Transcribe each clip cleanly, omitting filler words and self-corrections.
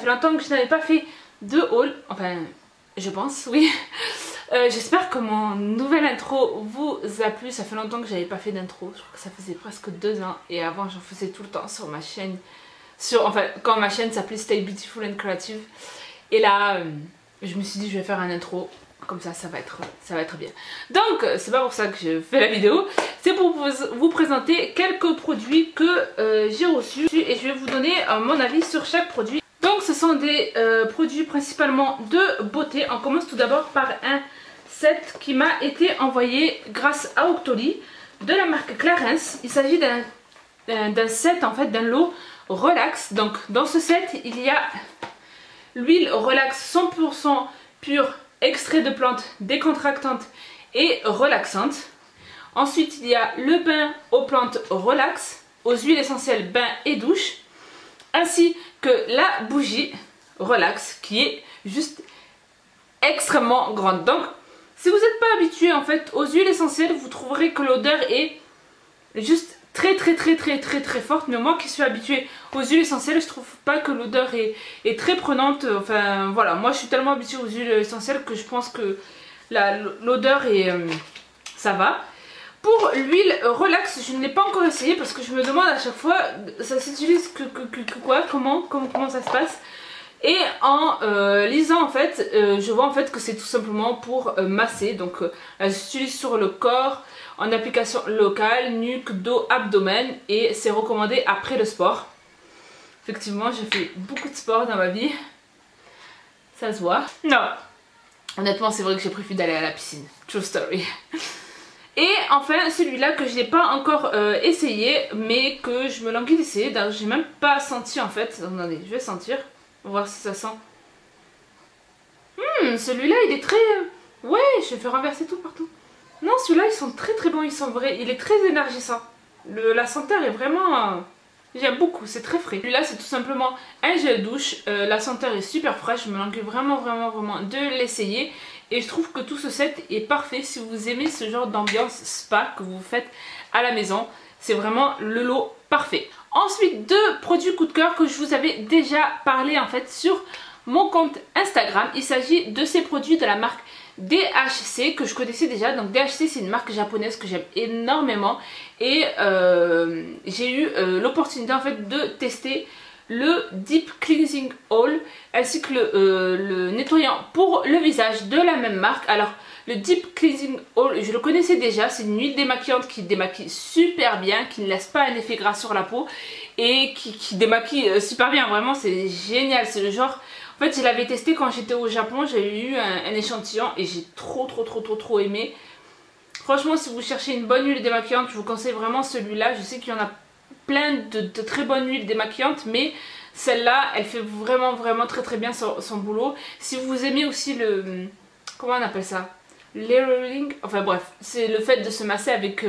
fait longtemps que je n'avais pas fait de haul, enfin je pense, oui. J'espère que mon nouvelle intro vous a plu. Ça fait longtemps que j'avais pas fait d'intro, je crois que ça faisait presque 2 ans. Et avant j'en faisais tout le temps sur ma chaîne, enfin quand ma chaîne s'appelait Stay Beautiful and Creative. Et là je me suis dit je vais faire un intro, comme ça va être bien. Donc c'est pas pour ça que je fais la vidéo, c'est pour vous présenter quelques produits que j'ai reçus. Et je vais vous donner mon avis sur chaque produit. Donc ce sont des produits principalement de beauté. On commence tout d'abord par un set qui m'a été envoyé grâce à Octoly de la marque Clarins. Il s'agit d'un set, en fait, d'un lot relax. Donc dans ce set il y a l'huile relax 100% pure, extrait de plantes décontractantes et relaxantes. Ensuite il y a le bain aux plantes relax, aux huiles essentielles bain et douche, ainsi que la bougie relax qui est juste extrêmement grande. Donc si vous n'êtes pas habitué en fait aux huiles essentielles, vous trouverez que l'odeur est juste très forte. Mais moi qui suis habituée aux huiles essentielles, je trouve pas que l'odeur est très prenante. Enfin voilà, moi je suis tellement habituée aux huiles essentielles que je pense que l'odeur est ça va. Pour l'huile relax, je ne l'ai pas encore essayé parce que je me demande à chaque fois ça s'utilise quoi, comment ça se passe. Et en lisant en fait, je vois en fait que c'est tout simplement pour masser. Donc elle s'utilise sur le corps, en application locale, nuque, dos, abdomen, et c'est recommandé après le sport. Effectivement j'ai fait beaucoup de sport dans ma vie, ça se voit. Non, honnêtement c'est vrai que j'ai préféré d'aller à la piscine, true story. Et enfin celui-là que je n'ai pas encore essayé, mais que je me languis d'essayer. D'ailleurs j'ai même pas senti en fait. Attendez, je vais sentir, on va voir si ça sent. Celui-là il est très... Ouais, je vais faire renverser tout partout. Non, celui-là ils sont très bons, ils sont vrais. Il est très énergisant. La senteur est vraiment... J'aime beaucoup, c'est très frais. Celui-là c'est tout simplement un gel douche. La senteur est super fraîche, je me languis vraiment de l'essayer. Et je trouve que tout ce set est parfait si vous aimez ce genre d'ambiance spa que vous faites à la maison. C'est vraiment le lot parfait. Ensuite, 2 produits coup de cœur que je vous avais déjà parlé en fait sur mon compte Instagram. Il s'agit de ces produits de la marque DHC que je connaissais déjà. Donc DHC c'est une marque japonaise que j'aime énormément. Et j'ai eu l'opportunité en fait de tester le Deep Cleansing Oil ainsi que le nettoyant pour le visage de la même marque. Alors le Deep Cleansing Oil je le connaissais déjà, c'est une huile démaquillante qui démaquille super bien, qui ne laisse pas un effet gras sur la peau et qui démaquille super bien, vraiment c'est génial. C'est le genre, en fait je l'avais testé quand j'étais au Japon, j'ai eu un échantillon et j'ai trop aimé. Franchement si vous cherchez une bonne huile démaquillante, je vous conseille vraiment celui-là. Je sais qu'il y en a plein de très bonnes huiles démaquillantes, mais celle-là elle fait vraiment très bien son boulot. Si vous aimez aussi le... comment on appelle ça, layering, enfin bref, c'est le fait de se masser avec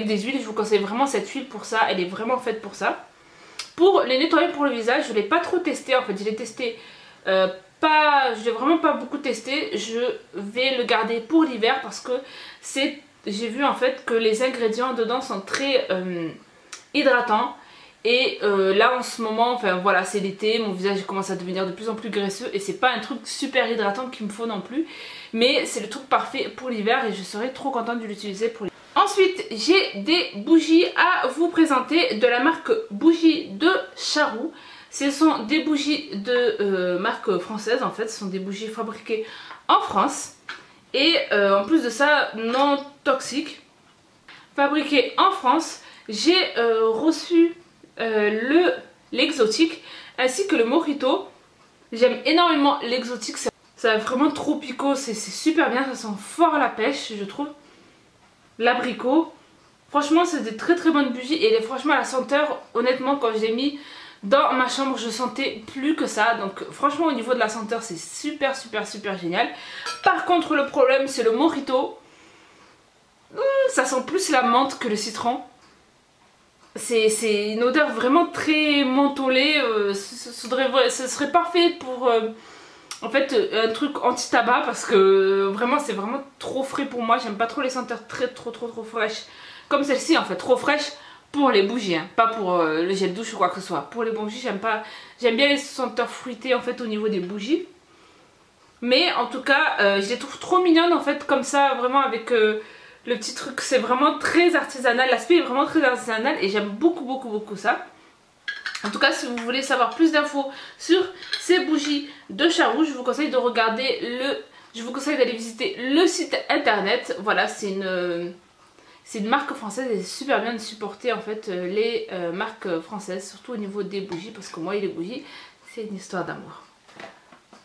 des huiles. Je vous conseille vraiment cette huile pour ça, elle est vraiment faite pour ça. Pour les nettoyer pour le visage, je ne l'ai pas trop testé en fait, je l'ai testé je l'ai vraiment pas beaucoup testé. Je vais le garder pour l'hiver parce que j'ai vu en fait que les ingrédients dedans sont très hydratants. Et là en ce moment, enfin voilà, c'est l'été, mon visage commence à devenir de plus en plus graisseux et c'est pas un truc super hydratant qu'il me faut non plus, mais c'est le truc parfait pour l'hiver et je serais trop contente de l'utiliser pour l'hiver. Ensuite j'ai des bougies à vous présenter de la marque Bougies de Charroux. Ce sont des bougies de marque française en fait, ce sont des bougies fabriquées en France et en plus de ça non toxiques, fabriquées en France. J'ai reçu l'exotique ainsi que le mojito. J'aime énormément l'exotique, ça vraiment tropicaux, c'est super bien, ça sent fort la pêche je trouve. L'abricot, franchement c'est des très bonnes bougies et franchement la senteur, honnêtement quand je l'ai mis dans ma chambre je sentais plus que ça. Donc franchement au niveau de la senteur c'est super génial. Par contre le problème c'est le mojito, ça sent plus la menthe que le citron. C'est une odeur vraiment très mentholée, ce serait parfait pour en fait un truc anti-tabac parce que vraiment c'est vraiment trop frais pour moi. J'aime pas trop les senteurs trop fraîches comme celle-ci en fait, trop fraîche pour les bougies, hein, pas pour le gel douche ou quoi que ce soit. Pour les bougies, j'aime bien les senteurs fruitées en fait au niveau des bougies. Mais en tout cas, je les trouve trop mignonnes en fait, comme ça, vraiment avec le petit truc. C'est vraiment très artisanal, l'aspect est vraiment très artisanal et j'aime beaucoup ça. En tout cas, si vous voulez savoir plus d'infos sur ces bougies de Charroux, je vous conseille de regarder je vous conseille d'aller visiter le site internet. Voilà, c'est une marque française et c'est super bien de supporter en fait les marques françaises, surtout au niveau des bougies, parce que moi et les bougies, c'est une histoire d'amour.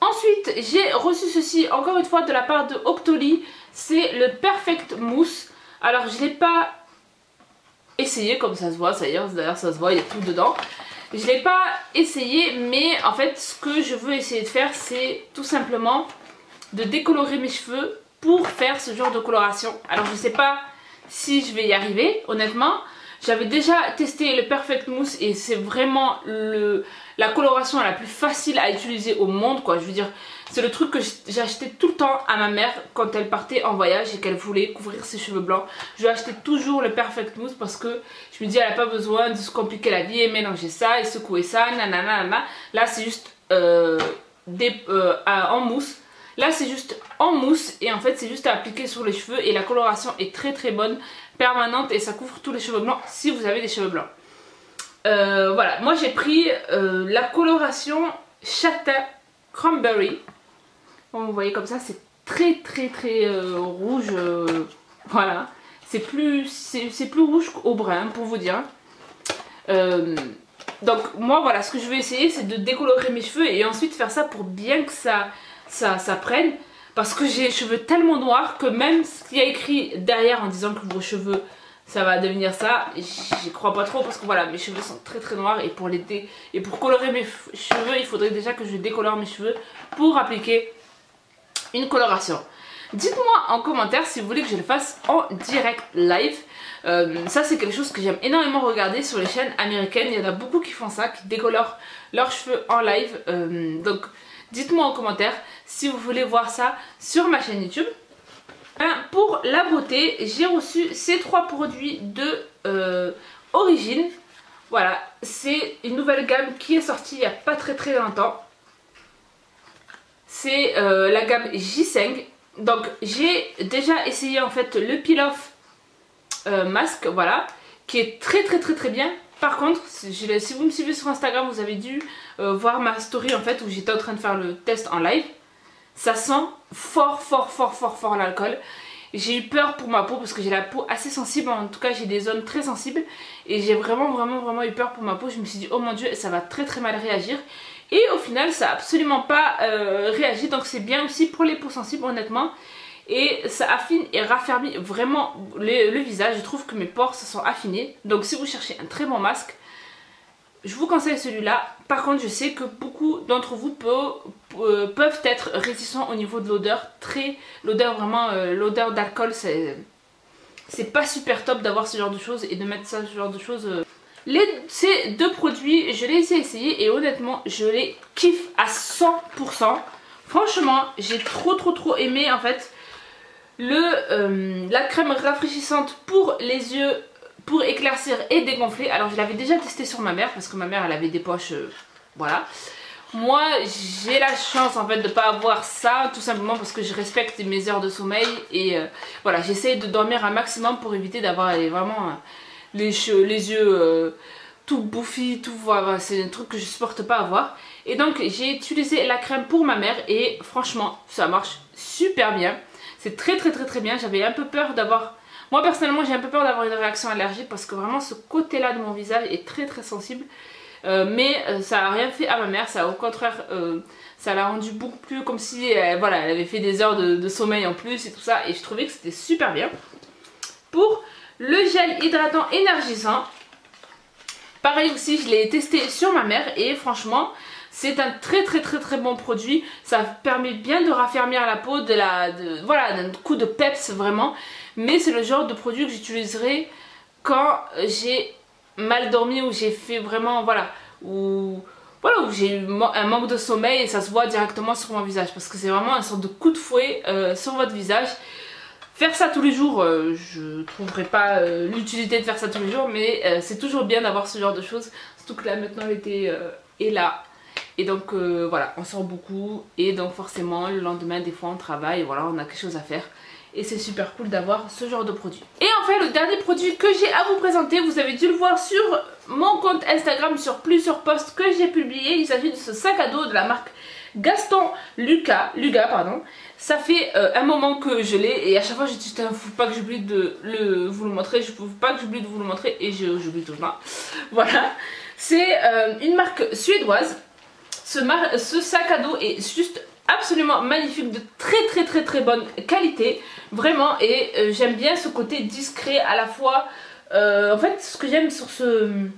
Ensuite, j'ai reçu ceci encore une fois de la part de Octoly, c'est le Perfect Mousse. Alors je l'ai pas essayé comme ça se voit, d'ailleurs ça se voit, il y a tout dedans. Je l'ai pas essayé, mais en fait ce que je veux essayer de faire, c'est tout simplement de décolorer mes cheveux pour faire ce genre de coloration. Alors je sais pas si je vais y arriver, honnêtement. J'avais déjà testé le Perfect Mousse et c'est vraiment la coloration la plus facile à utiliser au monde, quoi. Je veux dire, c'est le truc que j'achetais tout le temps à ma mère quand elle partait en voyage et qu'elle voulait couvrir ses cheveux blancs. Je lui achetais toujours le Perfect Mousse parce que je me dis, elle n'a pas besoin de se compliquer la vie et mélanger ça et secouer ça, nanana. Là, c'est juste en mousse. Là c'est juste en mousse et en fait c'est juste à appliquer sur les cheveux et la coloration est très bonne, permanente et ça couvre tous les cheveux blancs si vous avez des cheveux blancs. Voilà, moi j'ai pris la coloration châtain cranberry. Comme vous voyez comme ça, c'est très rouge, voilà. C'est plus rouge qu'au brun pour vous dire. Donc moi voilà, ce que je vais essayer c'est de décolorer mes cheveux et ensuite faire ça pour bien que ça prenne, parce que j'ai les cheveux tellement noirs que même ce qu'il y a écrit derrière en disant que vos cheveux ça va devenir ça, j'y crois pas trop parce que voilà, mes cheveux sont très noirs et pour colorer mes cheveux il faudrait déjà que je décolore mes cheveux pour appliquer une coloration. Dites-moi en commentaire si vous voulez que je le fasse en direct live. Ça c'est quelque chose que j'aime énormément regarder sur les chaînes américaines. Il y en a beaucoup qui font ça, qui décolorent leurs cheveux en live. Donc dites-moi en commentaire si vous voulez voir ça sur ma chaîne YouTube. Pour la beauté, j'ai reçu ces 3 produits de Origine. Voilà, c'est une nouvelle gamme qui est sortie il n'y a pas très longtemps. C'est la gamme Ginseng. Donc j'ai déjà essayé en fait le peel off masque, voilà, qui est très bien. Par contre, si vous me suivez sur Instagram, vous avez dû voir ma story en fait où j'étais en train de faire le test en live. Ça sent fort l'alcool. J'ai eu peur pour ma peau parce que j'ai la peau assez sensible, en tout cas j'ai des zones très sensibles. Et j'ai vraiment eu peur pour ma peau, je me suis dit oh mon dieu ça va très mal réagir. Et au final ça a absolument pas réagi, donc c'est bien aussi pour les peaux sensibles honnêtement. Et ça affine et raffermit vraiment le visage, je trouve que mes pores se sont affinés. Donc si vous cherchez un très bon masque, je vous conseille celui-là. Par contre je sais que beaucoup d'entre vous peuvent être réticents au niveau de l'odeur. L'odeur vraiment, l'odeur d'alcool, c'est pas super top d'avoir ce genre de choses et de mettre ça, ce genre de choses. Ces 2 produits, je les ai essayés et honnêtement je les kiffe à 100%. Franchement j'ai trop aimé en fait la crème rafraîchissante pour les yeux, pour éclaircir et dégonfler. Alors je l'avais déjà testé sur ma mère parce que ma mère elle avait des poches, voilà. Moi j'ai la chance en fait de ne pas avoir ça, tout simplement parce que je respecte mes heures de sommeil et voilà, j'essaie de dormir un maximum pour éviter d'avoir vraiment les yeux tout bouffis, tout, voilà, c'est un truc que je supporte pas avoir. Et donc j'ai utilisé la crème pour ma mère et franchement ça marche super bien. C'est très bien. J'avais un peu peur d'avoir... Moi personnellement j'ai un peu peur d'avoir une réaction allergique parce que vraiment ce côté là de mon visage est très sensible. Mais ça n'a rien fait à ma mère, ça au contraire ça l'a rendu beaucoup plus comme si voilà, elle avait fait des heures de sommeil en plus et tout ça. Et je trouvais que c'était super bien. Pour le gel hydratant énergisant, pareil aussi je l'ai testé sur ma mère et franchement c'est un très bon produit. Ça permet bien de raffermir la peau, voilà, d'un coup de peps vraiment. Mais c'est le genre de produit que j'utiliserai quand j'ai mal dormi ou j'ai fait vraiment, voilà, où j'ai eu un manque de sommeil et ça se voit directement sur mon visage. Parce que c'est vraiment une sorte de coup de fouet sur votre visage. Faire ça tous les jours, je trouverai pas l'utilité de faire ça tous les jours, mais c'est toujours bien d'avoir ce genre de choses. Surtout que là maintenant l'été est là. Et donc voilà, on sort beaucoup et donc forcément le lendemain des fois on travaille, voilà, on a quelque chose à faire. Et c'est super cool d'avoir ce genre de produit. Et enfin le dernier produit que j'ai à vous présenter, vous avez dû le voir sur mon compte Instagram sur plusieurs posts que j'ai publiés. Il s'agit de ce sac à dos de la marque Gaston Luga, pardon. Ça fait un moment que je l'ai et à chaque fois je dis faut pas que j'oublie de vous le montrer, faut pas que j'oublie de vous le montrer et j'oublie toujours. Voilà, c'est une marque suédoise. Ce sac à dos est juste absolument magnifique, de très bonne qualité, vraiment, et j'aime bien ce côté discret à la fois. En fait, ce que j'aime sur ce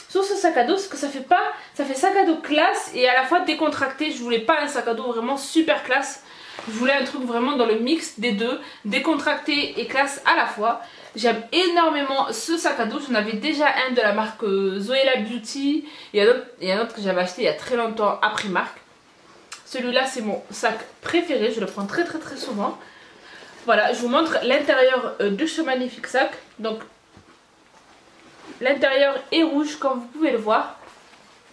sac à dos, c'est que ça fait sac à dos classe et à la fois décontracté. Je voulais pas un sac à dos vraiment super classe, je voulais un truc vraiment dans le mix des deux, décontracté et classe à la fois. J'aime énormément ce sac à dos, j'en avais déjà un de la marque Zoella Beauty et un autre que j'avais acheté il y a très longtemps à Primark. Celui-là c'est mon sac préféré, je le prends très souvent. Voilà, je vous montre l'intérieur de ce magnifique sac. Donc l'intérieur est rouge comme vous pouvez le voir.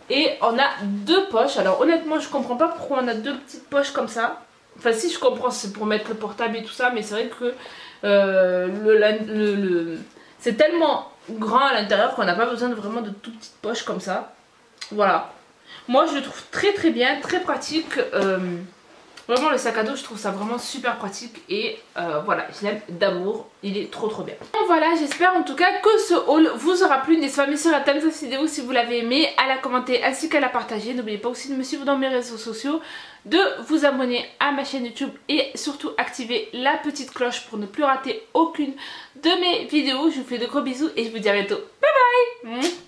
Et on a deux poches. Alors honnêtement je comprends pas pourquoi on a deux petites poches comme ça. Enfin si je comprends, c'est pour mettre le portable et tout ça, mais c'est vrai que c'est tellement grand à l'intérieur qu'on n'a pas besoin de vraiment de toutes petites poches comme ça. Voilà. Moi je le trouve très bien, très pratique. Vraiment le sac à dos je trouve ça vraiment super pratique et voilà, je l'aime d'amour, il est trop bien. Donc voilà, j'espère en tout cas que ce haul vous aura plu. N'hésitez pas à me sur la thème de cette vidéo si vous l'avez aimé, à la commenter ainsi qu'à la partager. N'oubliez pas aussi de me suivre dans mes réseaux sociaux, de vous abonner à ma chaîne YouTube et surtout activer la petite cloche pour ne plus rater aucune de mes vidéos. Je vous fais de gros bisous et je vous dis à bientôt. Bye bye.